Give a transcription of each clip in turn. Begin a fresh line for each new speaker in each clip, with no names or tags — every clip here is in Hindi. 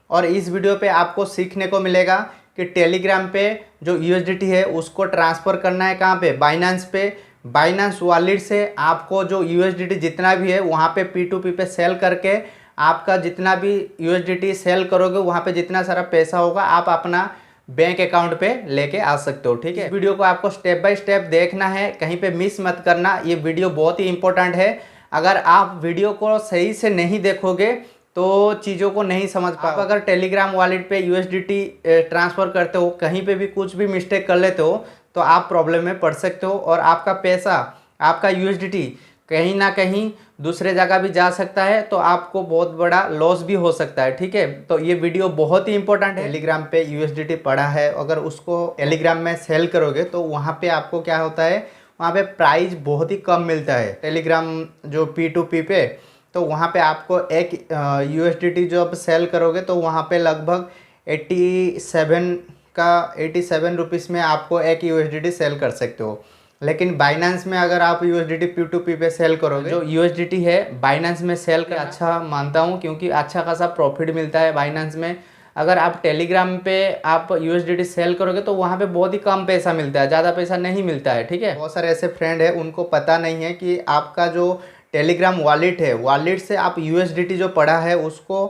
और इस वीडियो पे आपको सीखने को मिलेगा कि टेलीग्राम पे जो यूएसडीटी है उसको ट्रांसफ़र करना है कहाँ पे, बाइनेंस पे। बाइनेंस वॉलेट से आपको जो यूएसडीटी जितना भी है वहाँ पे P2P पे सेल करके आपका जितना भी यूएसडीटी सेल करोगे वहाँ पे जितना सारा पैसा होगा आप अपना बैंक अकाउंट पे लेके आ सकते हो। ठीक है, इस वीडियो को आपको स्टेप बाय स्टेप देखना है, कहीं पे मिस मत करना। ये वीडियो बहुत ही इंपॉर्टेंट है। अगर आप वीडियो को सही से नहीं देखोगे तो चीज़ों को नहीं समझ पाओ। आप अगर टेलीग्राम वॉलेट पे यूएसडीटी ट्रांसफ़र करते हो, कहीं पे भी कुछ भी मिस्टेक कर लेते हो तो आप प्रॉब्लम में पड़ सकते हो और आपका पैसा, आपका यूएसडीटी कहीं ना कहीं दूसरे जगह भी जा सकता है, तो आपको बहुत बड़ा लॉस भी हो सकता है। ठीक है, तो ये वीडियो बहुत ही इंपॉर्टेंट है। टेलीग्राम पे यूएसडीटी पड़ा है, अगर उसको टेलीग्राम में सेल करोगे तो वहाँ पे आपको क्या होता है, वहाँ पे प्राइस बहुत ही कम मिलता है टेलीग्राम जो P2P पे। तो वहाँ पे आपको एक यूएसडीटी जो आप सेल करोगे तो वहाँ पे लगभग 87 रुपीज़ में आपको एक यूएसडीटी सेल कर सकते हो। लेकिन बाइनेंस में अगर आप यूएसडीटी P2P पे सेल करोगे, जो यूएसडीटी है बाइनेंस में सेल कर अच्छा मानता हूँ, क्योंकि अच्छा खासा प्रॉफिट मिलता है बाइनेंस में। अगर आप टेलीग्राम पे आप यूएसडीटी सेल करोगे तो वहाँ पे बहुत ही कम पैसा मिलता है, ज़्यादा पैसा नहीं मिलता है। ठीक है, बहुत सारे ऐसे फ्रेंड है उनको पता नहीं है कि आपका जो टेलीग्राम वॉलेट है, वॉलेट से आप यूएसडीटी जो पड़ा है उसको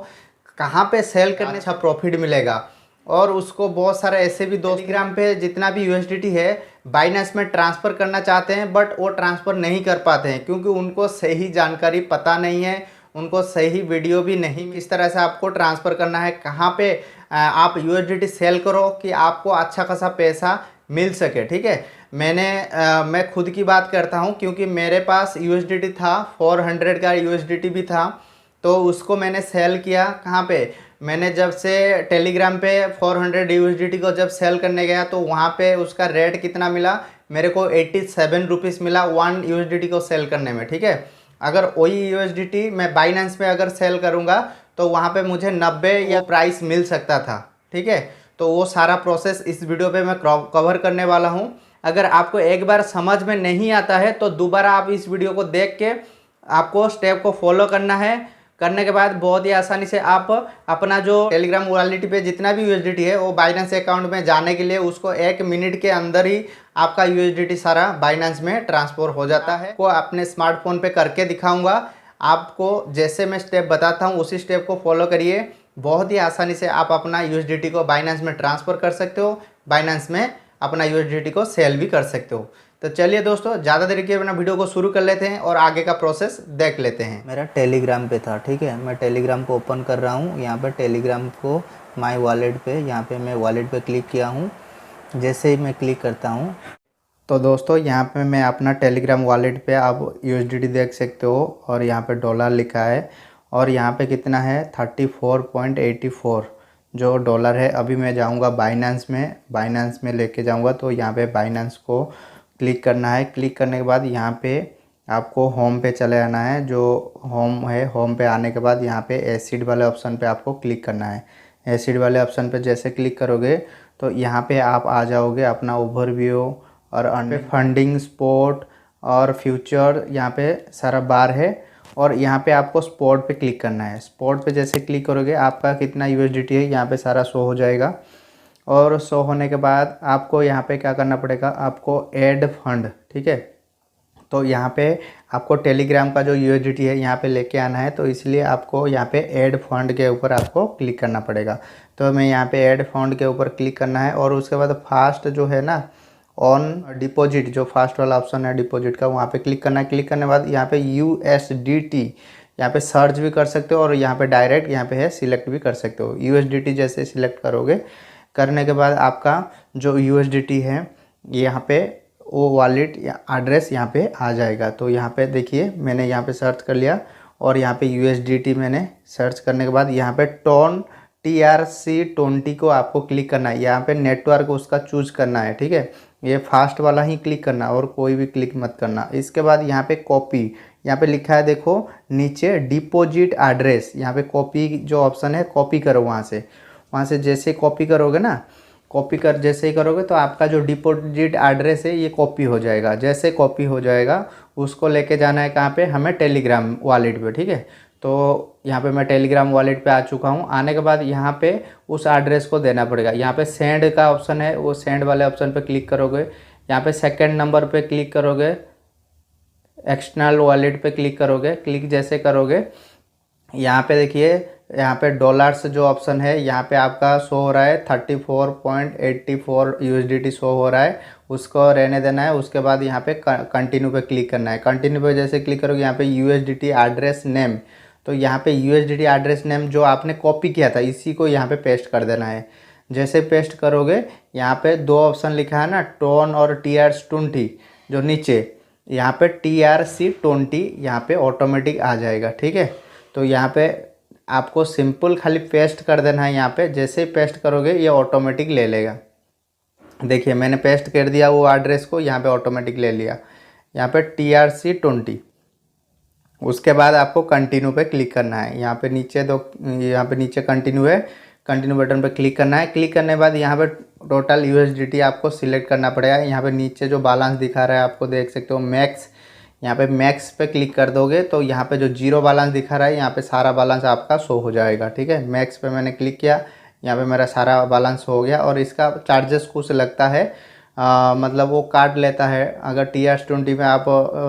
कहाँ पे सेल करने अच्छा प्रॉफिट मिलेगा। और उसको बहुत सारे ऐसे भी दोस्त टेलीग्राम पे जितना भी यूएसडीटी है बाइनेंस में ट्रांसफ़र करना चाहते हैं, बट वो ट्रांसफ़र नहीं कर पाते हैं क्योंकि उनको सही जानकारी पता नहीं है, उनको सही वीडियो भी नहीं किस तरह से आपको ट्रांसफ़र करना है, कहाँ पे आप यूएसडीटी सेल करो कि आपको अच्छा खासा पैसा मिल सके। ठीक है, मैं खुद की बात करता हूँ क्योंकि मेरे पास यूएसडीटी था, 400 का यूएसडीटी भी था, तो उसको मैंने सेल किया। कहाँ पे, मैंने जब से टेलीग्राम पे 400 यूएसडीटी को जब सेल करने गया तो वहाँ पे उसका रेट कितना मिला, मेरे को 87 रुपीज़ मिला 1 यूएसडीटी को सेल करने में। ठीक है, अगर वही यूएसडीटी मैं बाइनेंस में अगर सेल करूँगा तो वहाँ पे मुझे 90 या प्राइस मिल सकता था। ठीक है, तो वो सारा प्रोसेस इस वीडियो पे मैं कवर करने वाला हूँ। अगर आपको एक बार समझ में नहीं आता है तो दोबारा आप इस वीडियो को देख के आपको स्टेप को फॉलो करना है। करने के बाद बहुत ही आसानी से आप अपना जो टेलीग्राम वॉलेट पे जितना भी यूएसडीटी है वो बाइनेंस अकाउंट में जाने के लिए उसको 1 मिनट के अंदर ही आपका यूएसडीटी सारा बाइनेंस में ट्रांसफ़र हो जाता है। को अपने स्मार्टफोन पे करके दिखाऊंगा आपको, जैसे मैं स्टेप बताता हूँ उसी स्टेप को फॉलो करिए। बहुत ही आसानी से आप अपना यूएसडीटी को बाइनेंस में ट्रांसफ़र कर सकते हो, बाइनेंस में अपना यूएसडीटी को सेल भी कर सकते हो। तो चलिए दोस्तों, ज़्यादा देर किए बिना वीडियो को शुरू कर लेते हैं और आगे का प्रोसेस देख लेते हैं। मेरा टेलीग्राम पे था। ठीक है, मैं टेलीग्राम को ओपन कर रहा हूँ। यहाँ पर टेलीग्राम को माय वॉलेट पे, यहाँ पे मैं वॉलेट पे क्लिक किया हूँ। जैसे ही मैं क्लिक करता हूँ तो दोस्तों यहाँ पे मैं अपना टेलीग्राम वॉलेट पे आप यूएसडीटी देख सकते हो और यहाँ पे डॉलर लिखा है और यहाँ पे कितना है 34.84 जो डॉलर है। अभी मैं जाऊँगा बाइनेंस में लेके जाऊँगा, तो यहाँ पे बाइनेंस को क्लिक करना है। क्लिक करने के बाद यहाँ पे आपको होम पे चले आना है। जो होम है, होम पे आने के बाद यहाँ पे एसिड वाले ऑप्शन पे आपको क्लिक करना है। एसिड वाले ऑप्शन पे जैसे क्लिक करोगे तो यहाँ पे आप आ जाओगे अपना ओवरव्यू और पे फंडिंग, स्पॉट और फ्यूचर, यहाँ पे सारा बार है और यहाँ पे आपको स्पॉट पे क्लिक करना है। स्पॉट पे जैसे क्लिक करोगे आपका कितना यूएसडीटी है यहाँ पे सारा शो हो जाएगा और शो होने के बाद आपको यहाँ पे क्या करना पड़ेगा, आपको ऐड फंड। ठीक है, तो यहाँ पे आपको टेलीग्राम का जो यूएसडीटी है यहाँ पे लेके आना है, तो इसलिए आपको यहाँ पे ऐड फंड के ऊपर आपको क्लिक करना पड़ेगा। तो मैं यहाँ पे ऐड फंड के ऊपर क्लिक करना है और उसके बाद फास्ट जो है ना, ऑन डिपॉजिट, जो फास्ट वाला ऑप्शन है डिपॉजिट का, वहाँ पे क्लिक करना है। क्लिक करने के बाद यहाँ पे यूएसडीटी यहाँ पे सर्च भी कर सकते हो और यहाँ पे डायरेक्ट यहाँ पे है सिलेक्ट भी कर सकते हो। यूएसडीटी जैसे सिलेक्ट करोगे, करने के बाद आपका जो यूएसडीटी है यहाँ पे वो वॉलेट या एड्रेस यहाँ पे आ जाएगा। तो यहाँ पे देखिए मैंने यहाँ पे सर्च कर लिया और यहाँ पे यूएसडीटी मैंने सर्च करने के बाद यहाँ पे TRC20 को आपको क्लिक करना है। यहाँ पे नेटवर्क उसका चूज करना है। ठीक है, ये फास्ट वाला ही क्लिक करना और कोई भी क्लिक मत करना। इसके बाद यहाँ पे कॉपी, यहाँ पे लिखा है देखो नीचे डिपॉजिट एड्रेस, यहाँ पे कॉपी जो ऑप्शन है कॉपी करो। वहाँ से जैसे कॉपी करोगे ना, कॉपी कर जैसे ही करोगे तो आपका जो डिपॉजिट एड्रेस है ये कॉपी हो जाएगा। जैसे कॉपी हो जाएगा उसको लेके जाना है कहाँ पे, हमें टेलीग्राम वॉलेट पे। ठीक है, तो यहाँ पे मैं टेलीग्राम वॉलेट पे आ चुका हूँ। आने के बाद यहाँ पे उस एड्रेस को देना पड़ेगा। यहाँ पे सेंड का ऑप्शन है, वो सेंड वाले ऑप्शन पे क्लिक करोगे। यहाँ पे सेकंड नंबर पे क्लिक करोगे, एक्सटर्नल वॉलेट पे क्लिक करोगे। क्लिक जैसे करोगे यहाँ पे देखिए, यहाँ पे डॉलर्स जो ऑप्शन है यहाँ पे आपका शो हो रहा है 34.84 USDT शो हो रहा है, उसको रहने देना है। उसके बाद यहाँ पे कंटिन्यू पे क्लिक करना है। कंटिन्यू पे जैसे क्लिक करोगे यहाँ पे USDT एड्रेस नेम, तो यहाँ पे USDT एड्रेस नेम जो आपने कॉपी किया था इसी को यहाँ पे पेस्ट कर देना है। जैसे पेस्ट करोगे यहाँ पे दो ऑप्शन लिखा है ना, टोन और TRC20, जो नीचे यहाँ पे TRC20 यहाँ पे ऑटोमेटिक आ जाएगा। ठीक है, तो यहाँ पे आपको सिंपल खाली पेस्ट कर देना है। यहाँ पे जैसे ही पेस्ट करोगे ये ऑटोमेटिक ले लेगा। देखिए मैंने पेस्ट कर दिया वो एड्रेस को, यहाँ पे ऑटोमेटिक ले लिया, यहाँ पे TRC20। उसके बाद आपको कंटिन्यू पे क्लिक करना है। यहाँ पे नीचे कंटिन्यू है, कंटिन्यू बटन पे क्लिक करना है। क्लिक करने के बाद यहाँ पे टोटल USDT आपको सिलेक्ट करना पड़ेगा। यहाँ पे नीचे जो बैलेंस दिखा रहा है आपको देख सकते हो मैक्स, यहाँ पे मैक्स पे क्लिक कर दोगे तो यहाँ पे जो जीरो बैलेंस दिखा रहा है यहाँ पे सारा बैलेंस आपका शो हो जाएगा। ठीक है, मैक्स पे मैंने क्लिक किया, यहाँ पे मेरा सारा बैलेंस हो गया। और इसका चार्जेस कुछ लगता है, मतलब वो काट लेता है। अगर TRC20 में आप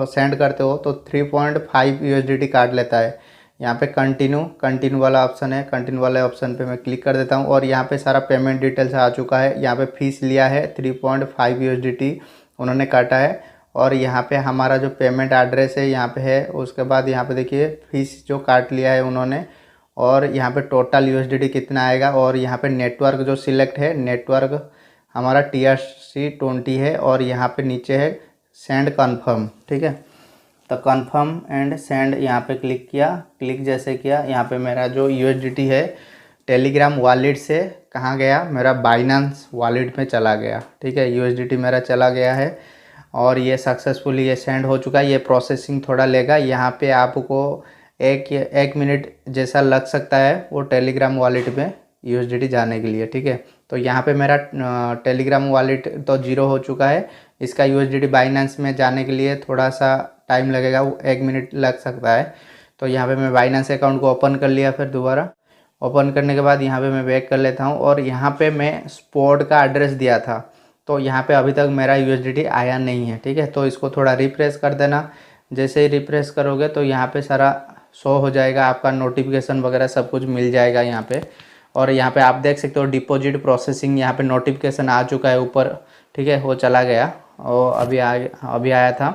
सेंड करते हो तो 3.5 USDT काट लेता है। यहाँ पे कंटिन्यू वाला ऑप्शन है, कंटिन्यू वाले ऑप्शन पे मैं क्लिक कर देता हूँ और यहाँ पे सारा पेमेंट डिटेल्स आ चुका है। यहाँ पे फीस लिया है 3.5 USDT उन्होंने काटा है। और यहाँ पे हमारा जो पेमेंट एड्रेस है यहाँ पे है। उसके बाद यहाँ पे देखिए फीस जो काट लिया है उन्होंने, और यहाँ पे टोटल USDT कितना आएगा। और यहाँ पे नेटवर्क जो सिलेक्ट है, नेटवर्क हमारा TRC20 है। और यहाँ पे नीचे है सेंड कन्फर्म। ठीक है, तो कन्फर्म एंड सेंड यहाँ पे क्लिक किया। क्लिक जैसे किया यहाँ पे मेरा जो USDT है टेलीग्राम वॉलेट से कहाँ गया, मेरा बाइनेंस वॉलेट में चला गया। ठीक है, USDT मेरा चला गया है और ये सक्सेसफुली ये सेंड हो चुका है। ये प्रोसेसिंग थोड़ा लेगा, यहाँ पे आपको एक मिनट जैसा लग सकता है वो टेलीग्राम वॉलेट में USDT जाने के लिए। ठीक है, तो यहाँ पे मेरा टेलीग्राम वॉलेट तो जीरो हो चुका है। इसका USDT बाइनेंस में जाने के लिए थोड़ा सा टाइम लगेगा, वो 1 मिनट लग सकता है। तो यहाँ पे मैं बाइनेंस अकाउंट को ओपन कर लिया। फिर दोबारा ओपन करने के बाद यहाँ पे मैं बैक कर लेता हूँ और यहाँ पे मैं स्पॉट का एड्रेस दिया था, तो यहाँ पे अभी तक मेरा USDT आया नहीं है। ठीक है, तो इसको थोड़ा रिफ्रेश कर देना। जैसे ही रिफ्रेश करोगे तो यहाँ पे सारा शो हो जाएगा, आपका नोटिफिकेशन वगैरह सब कुछ मिल जाएगा यहाँ पे। और यहाँ पे आप देख सकते हो डिपॉजिट प्रोसेसिंग, यहाँ पे नोटिफिकेशन आ चुका है ऊपर। ठीक है, वो चला गया और अभी आया था।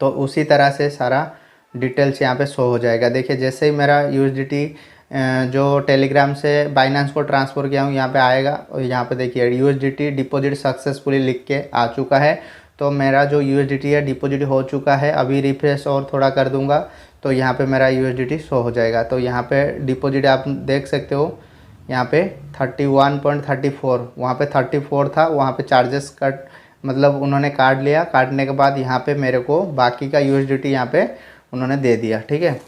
तो उसी तरह से सारा डिटेल्स यहाँ पे शो हो जाएगा। देखिए जैसे ही मेरा USDT जो टेलीग्राम से बाइनेंस को ट्रांसफ़र किया हूँ यहाँ पे आएगा। और यहाँ पे देखिए USDT डिपॉजिट सक्सेसफुली लिख के आ चुका है। तो मेरा जो USDT है डिपॉजिट हो चुका है। अभी रिफ्रेश और थोड़ा कर दूंगा तो यहाँ पे मेरा USDT शो हो जाएगा। तो यहाँ पे डिपॉजिट आप देख सकते हो, यहाँ पे 31.34, वहाँ पे 34 था, वहाँ पे चार्जेस कट मतलब उन्होंने काट लिया। काटने के बाद यहाँ पे मेरे को बाकी का USDT यहाँ पे उन्होंने दे दिया। ठीक है,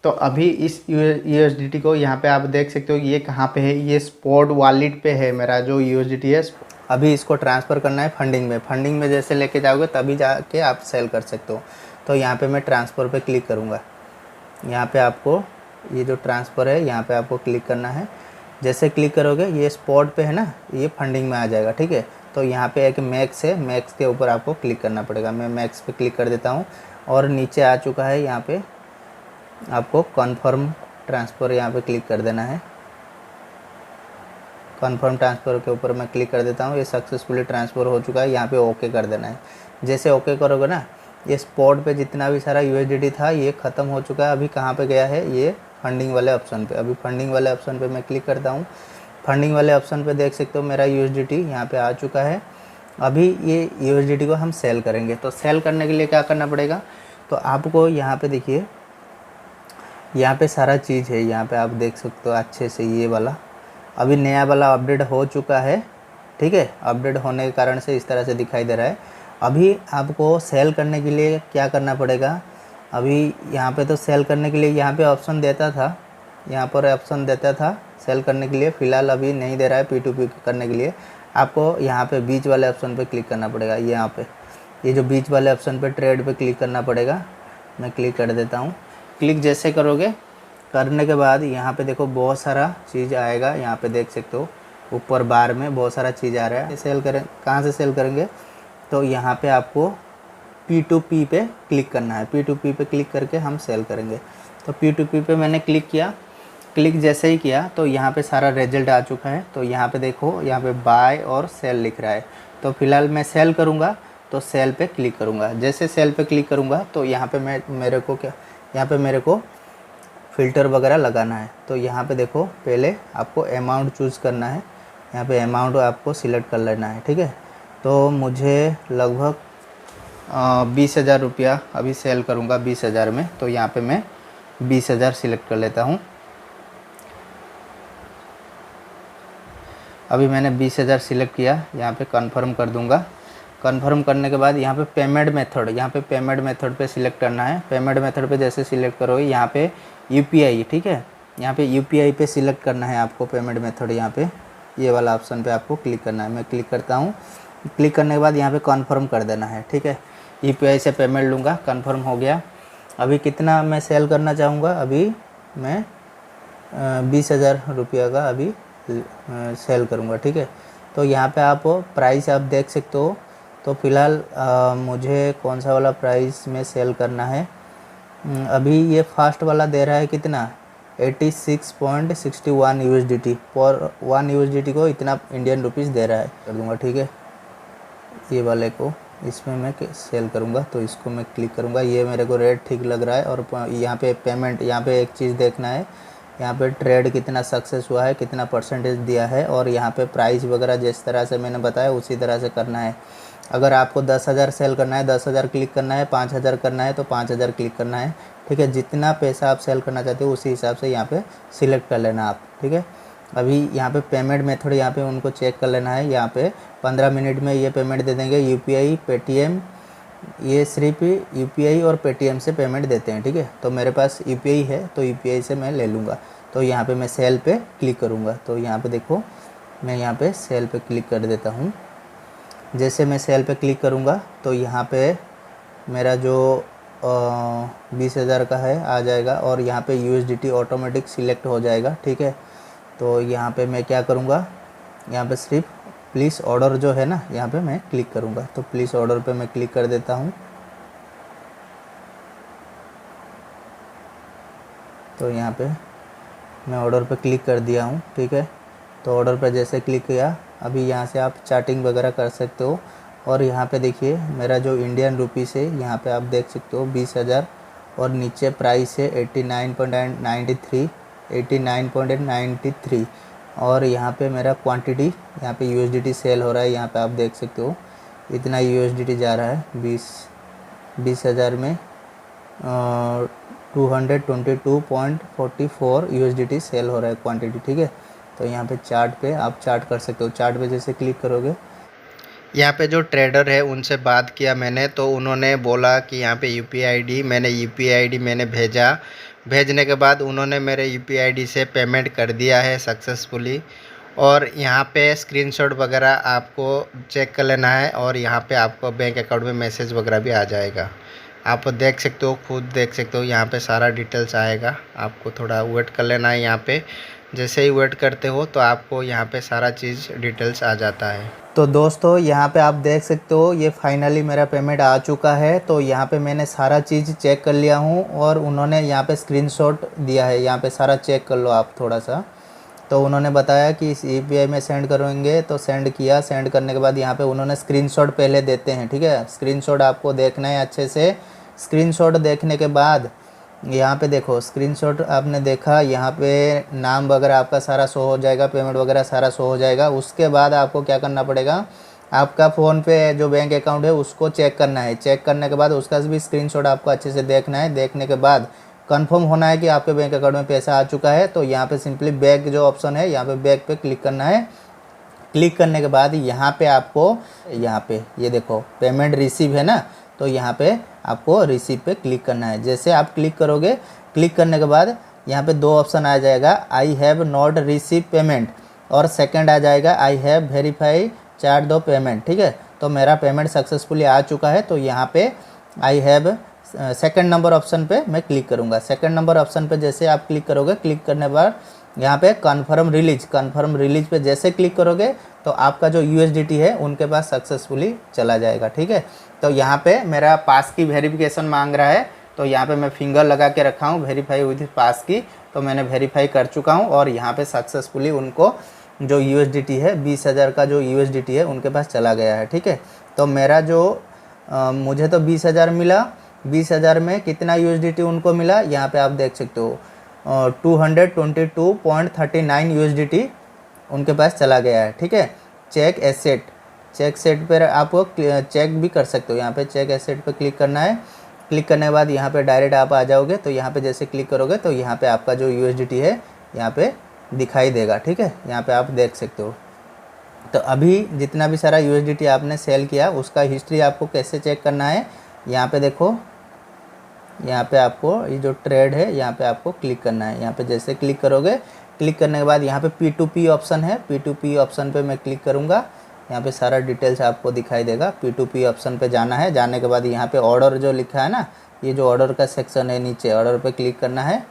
तो अभी इस USDT को यहाँ पे आप देख सकते हो ये कहाँ पे है, ये स्पॉट वॉलेट पे है मेरा जो USDT है। अभी इसको ट्रांसफ़र करना है फंडिंग में। फंडिंग में जैसे लेके जाओगे तभी जाके आप सेल कर सकते हो। तो यहाँ पे मैं ट्रांसफ़र पे क्लिक करूँगा। यहाँ पे आपको ये जो ट्रांसफ़र है यहाँ पे आपको क्लिक करना है। जैसे क्लिक करोगे ये स्पॉट पे है ना, ये फंडिंग में आ जाएगा। ठीक है, तो यहाँ पे एक मैक्स है, मैक्स के ऊपर आपको क्लिक करना पड़ेगा। मैं मैक्स पे क्लिक कर देता हूँ और नीचे आ चुका है। यहाँ पे आपको कन्फर्म ट्रांसफ़र यहाँ पे क्लिक कर देना है। कन्फर्म ट्रांसफ़र के ऊपर मैं क्लिक कर देता हूँ। ये सक्सेसफुली ट्रांसफ़र हो चुका है, यहाँ पे ओके कर देना है। जैसे ओके करोगे ना, ये स्पॉट पे जितना भी सारा USDT था ये ख़त्म हो चुका है। अभी कहाँ पे गया है, ये फंडिंग वाले ऑप्शन पे। अभी फंडिंग वाले ऑप्शन पे मैं क्लिक करता हूँ। फंडिंग वाले ऑप्शन पे देख सकते हो मेरा USDT यहाँ पे आ चुका है। अभी ये USDT को हम सेल करेंगे। तो सेल करने के लिए क्या करना पड़ेगा, तो आपको यहाँ पे देखिए, यहाँ पे सारा चीज़ है। यहाँ पे आप देख सकते हो अच्छे से, ये वाला अभी नया वाला अपडेट हो चुका है। ठीक है, अपडेट होने के कारण से इस तरह से दिखाई दे रहा है। अभी आपको सेल करने के लिए क्या करना पड़ेगा, अभी यहाँ पे तो सेल करने के लिए यहाँ पे ऑप्शन देता था, यहाँ पर ऑप्शन देता था सेल करने के लिए। फ़िलहाल अभी नहीं दे रहा है। P2P करने के लिए आपको यहाँ पे बीच वाले ऑप्शन पे क्लिक करना पड़ेगा। यहाँ पे ये जो बीच वाले ऑप्शन पे ट्रेड पे क्लिक करना पड़ेगा। मैं क्लिक कर देता हूँ। क्लिक जैसे करोगे करने के बाद यहाँ पे देखो बहुत सारा चीज़ आएगा, यहाँ पे देख सकते हो ऊपर बार में बहुत सारा चीज़ आ रहा है। सेल करें, कहाँ से सेल करेंगे, तो यहाँ पे आपको P2P पे क्लिक करना है। P2P पे क्लिक करके हम सेल करेंगे। तो P2P पे मैंने क्लिक किया। क्लिक जैसे ही किया तो यहाँ पे सारा रिजल्ट आ चुका है। तो यहाँ पे देखो, यहाँ पे बाय और सेल लिख रहा है। तो फिलहाल मैं सेल करूँगा, तो सेल पे क्लिक करूँगा। जैसे सेल पे क्लिक करूँगा तो यहाँ पे मेरे को फ़िल्टर वगैरह लगाना है। तो यहाँ पे देखो, पहले आपको अमाउंट चूज़ करना है। यहाँ पे अमाउंट आपको सिलेक्ट कर लेना है, ठीक है। तो मुझे लगभग 20,000 रुपया अभी सेल करूँगा 20,000 में। तो यहाँ पे मैं 20,000 सिलेक्ट कर लेता हूँ। अभी मैंने 20,000 सिलेक्ट किया, यहाँ पे कंफर्म कर दूँगा। कंफर्म करने के बाद यहाँ पे पेमेंट मेथड पे सिलेक्ट करना है। पेमेंट मेथड पे जैसे सिलेक्ट करोगे, यहाँ पे UPI, ठीक है, यहाँ पे UPI पे सिलेक्ट करना है आपको पेमेंट मेथड। यहाँ पे ये वाला ऑप्शन पे आपको क्लिक करना है। मैं क्लिक करता हूँ। क्लिक करने के बाद यहाँ पे कन्फर्म कर देना है, ठीक है। UPI से पेमेंट लूँगा, कन्फर्म हो गया। अभी कितना मैं सेल करना चाहूँगा, अभी मैं 20,000 रुपया का अभी सेल करूँगा, ठीक है। तो यहाँ पे आप प्राइस आप देख सकते हो। तो फ़िलहाल मुझे कौन सा वाला प्राइस में सेल करना है। अभी ये फास्ट वाला दे रहा है कितना, 86.61 USDT पर 1 USDT को इतना इंडियन रुपीज़ दे रहा है। कर दूँगा, ठीक है। ये वाले को इसमें मैं सेल करूँगा, तो इसको मैं क्लिक करूँगा। ये मेरे को रेट ठीक लग रहा है। और यहाँ पे पेमेंट, यहाँ पे एक चीज़ देखना है, यहाँ पे ट्रेड कितना सक्सेस हुआ है, कितना परसेंटेज दिया है, और यहाँ पे प्राइस वगैरह जिस तरह से मैंने बताया उसी तरह से करना है। अगर आपको 10,000 सेल करना है, 10,000 क्लिक करना है, 5,000 करना है तो 5,000 क्लिक करना है, ठीक है। जितना पैसा आप सेल करना चाहते हो उसी हिसाब से यहाँ पे सिलेक्ट कर लेना आप, ठीक है। अभी यहाँ पे पेमेंट मेथड यहाँ पे उनको चेक कर लेना है। यहाँ पे 15 मिनट में ये पेमेंट दे देंगे। UPI, पेटीएम, ये सिर्फ UPI और पेटीएम से पेमेंट देते हैं, ठीक है। तो मेरे पास UPI है, तो UPI से मैं ले लूँगा। तो यहाँ पे मैं सेल पे क्लिक करूँगा। तो यहाँ पे देखो, मैं यहाँ पे सेल पे क्लिक कर देता हूँ। जैसे मैं सेल पे क्लिक करूँगा तो यहाँ पे मेरा जो 20,000 का है आ जाएगा, और यहाँ पे USDT ऑटोमेटिक सिलेक्ट हो जाएगा, ठीक है। तो यहाँ पे मैं क्या करूँगा, यहाँ पे सिर्फ प्लीज़ ऑर्डर जो है ना, यहाँ पे मैं क्लिक करूँगा। तो प्लीज़ ऑर्डर पे मैं क्लिक कर देता हूँ। तो यहाँ पे मैं ऑर्डर पे क्लिक कर दिया हूँ, ठीक है। तो ऑर्डर पे जैसे क्लिक किया, अभी यहाँ से आप चैटिंग वगैरह कर सकते हो। और यहाँ पे देखिए मेरा जो इंडियन रुपीस है, यहाँ पे आप देख सकते हो 20,000, और नीचे प्राइस है 89.93, और यहाँ पे मेरा क्वांटिटी, यहाँ पे USDT सेल हो रहा है। यहाँ पे आप देख सकते हो इतना USDT जा रहा है। 20,000 में 222.44 USDT सेल हो रहा है क्वांटिटी, ठीक है। तो यहाँ पे चार्ट पे आप चार्ट कर सकते हो। चार्ट पे जैसे क्लिक करोगे, यहाँ पे जो ट्रेडर है उनसे बात किया मैंने, तो उन्होंने बोला कि यहाँ पे UPI ID, मैंने UPI ID मैंने भेजा। भेजने के बाद उन्होंने मेरे UPI ID से पेमेंट कर दिया है सक्सेसफुली। और यहाँ पे स्क्रीनशॉट वगैरह आपको चेक कर लेना है, और यहाँ पे आपको बैंक अकाउंट में मैसेज वगैरह भी आ जाएगा। आप देख सकते हो, खुद देख सकते हो, यहाँ पे सारा डिटेल्स आएगा। आपको थोड़ा वेट कर लेना है। यहाँ पे जैसे ही वेट करते हो तो आपको यहाँ पे सारा चीज़ डिटेल्स आ जाता है। तो दोस्तों यहाँ पे आप देख सकते हो ये फाइनली मेरा पेमेंट आ चुका है। तो यहाँ पे मैंने सारा चीज़ चेक कर लिया हूँ, और उन्होंने यहाँ पे स्क्रीनशॉट दिया है। यहाँ पे सारा चेक कर लो आप थोड़ा सा। तो उन्होंने बताया कि इस UPI में सेंड करेंगे, तो सेंड किया। सेंड करने के बाद यहाँ पे उन्होंने स्क्रीनशॉट पहले देते हैं, ठीक है। स्क्रीनशॉट आपको देखना है अच्छे से। स्क्रीनशॉट देखने के बाद यहाँ पे देखो, स्क्रीनशॉट आपने देखा, यहाँ पे नाम वगैरह आपका सारा शो हो जाएगा, पेमेंट वगैरह सारा शो हो जाएगा। उसके बाद आपको क्या करना पड़ेगा, आपका फ़ोन पे जो बैंक अकाउंट है उसको चेक करना है। चेक करने के बाद उसका भी स्क्रीनशॉट आपको अच्छे से देखना है। देखने के बाद कंफर्म होना है कि आपके बैंक अकाउंट में पैसा आ चुका है। तो यहाँ पे सिंपली बैक जो ऑप्शन है, यहाँ पे बैक पे क्लिक करना है। क्लिक करने के बाद यहाँ पे आपको, यहाँ पे ये देखो पेमेंट रिसीव है ना, तो यहाँ पे आपको रिसीव पे क्लिक करना है। जैसे आप क्लिक करोगे, क्लिक करने के बाद यहाँ पे दो ऑप्शन आ जाएगा, I have not receive payment, और सेकंड आ जाएगा आई हैव वेरीफाई चार्ट दो पेमेंट, ठीक है। तो मेरा पेमेंट सक्सेसफुली आ चुका है। तो यहाँ पे I have
second number option पे मैं क्लिक करूँगा। सेकंड नंबर ऑप्शन पे जैसे आप क्लिक करोगे, क्लिक करने के बाद यहाँ पे कन्फर्म रिलीज पे जैसे क्लिक करोगे तो आपका जो USDT है उनके पास सक्सेसफुली चला जाएगा। ठीक है, तो यहाँ पे मेरा पास की वेरिफिकेशन मांग रहा है, तो यहाँ पे मैं फिंगर लगा के रखा हूँ वेरीफाई विद पास की, तो मैंने वेरीफाई कर चुका हूँ और यहाँ पे सक्सेसफुली उनको जो USDT है 20,000 का जो USDT है उनके पास चला गया है। ठीक है, तो मेरा जो मुझे तो 20,000 मिला, 20,000 में कितना USDT उनको मिला यहाँ पे आप देख सकते हो 222.39 USDT उनके पास चला गया है। ठीक है, चेक सेट पर आप चेक भी कर सकते हो। यहाँ पे चेक एसेट पर क्लिक करना है, क्लिक करने के बाद यहाँ पे डायरेक्ट आप आ जाओगे, तो यहाँ पे जैसे क्लिक करोगे तो यहाँ पे आपका जो USDT है यहाँ पे दिखाई देगा। ठीक है, यहाँ पे आप देख सकते हो। तो अभी जितना भी सारा USDT आपने सेल किया उसका हिस्ट्री आपको कैसे चेक करना है, यहाँ पे देखो, यहाँ पे आपको ये जो ट्रेड है यहाँ पे आपको क्लिक करना है। यहाँ पे जैसे क्लिक करोगे, क्लिक करने के बाद यहाँ पे P2P ऑप्शन है, P2P ऑप्शन पे मैं क्लिक करूँगा, यहाँ पे सारा डिटेल्स आपको दिखाई देगा। P2P ऑप्शन पे जाना है, जाने के बाद यहाँ पे ऑर्डर जो लिखा है ना, ये जो ऑर्डर का सेक्शन है नीचे, ऑर्डर पे क्लिक करना है।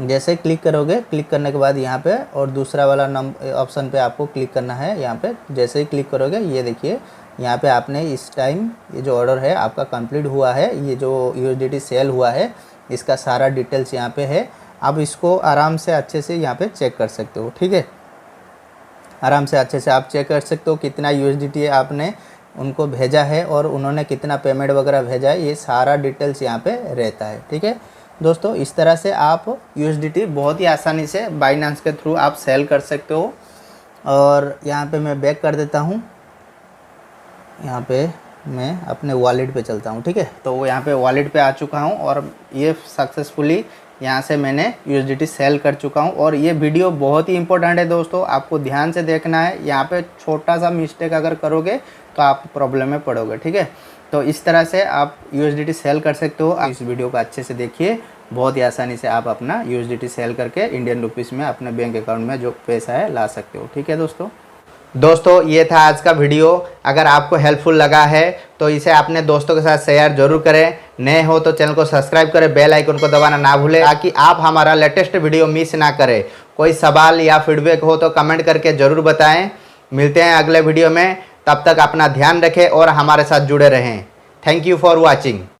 जैसे क्लिक करोगे, क्लिक करने के बाद यहाँ पे और दूसरा वाला नंबर ऑप्शन पे आपको क्लिक करना है। यहाँ पे जैसे ही क्लिक करोगे ये देखिए यहाँ पे आपने इस टाइम ये जो ऑर्डर है आपका कंप्लीट हुआ है, ये जो USDT सेल हुआ है इसका सारा डिटेल्स यहाँ पे है। आप इसको आराम से अच्छे से यहाँ पे चेक कर सकते हो। ठीक है, आराम से अच्छे से आप चेक कर सकते हो कितना USDT आपने उनको भेजा है और उन्होंने कितना पेमेंट वगैरह भेजा है, ये सारा डिटेल्स यहाँ पे रहता है। ठीक है दोस्तों, इस तरह से आप USDT बहुत ही आसानी से बाइनेंस के थ्रू आप सेल कर सकते हो। और यहाँ पे मैं बैक कर देता हूँ, यहाँ पे मैं अपने वॉलेट पे चलता हूँ। ठीक है, तो वो यहाँ पे वॉलेट पे आ चुका हूँ और ये सक्सेसफुली यहाँ से मैंने USDT सेल कर चुका हूँ। और ये वीडियो बहुत ही इंपॉर्टेंट है दोस्तों, आपको ध्यान से देखना है। यहाँ पे छोटा सा मिस्टेक अगर करोगे तो आप प्रॉब्लम में पड़ोगे। ठीक है, तो इस तरह से आप USDT सेल कर सकते हो। इस वीडियो को अच्छे से देखिए, बहुत ही आसानी से आप अपना USDT सेल करके इंडियन रुपीज़ में अपने बैंक अकाउंट में जो पैसा है ला सकते हो। ठीक है दोस्तों, ये था आज का वीडियो। अगर आपको हेल्पफुल लगा है तो इसे अपने दोस्तों के साथ शेयर जरूर करें। नए हो तो चैनल को सब्सक्राइब करें, बेल आइकन को दबाना ना भूलें ताकि आप हमारा लेटेस्ट वीडियो मिस ना करें। कोई सवाल या फीडबैक हो तो कमेंट करके ज़रूर बताएं। मिलते हैं अगले वीडियो में, तब तक अपना ध्यान रखें और हमारे साथ जुड़े रहें। Thank you for watching.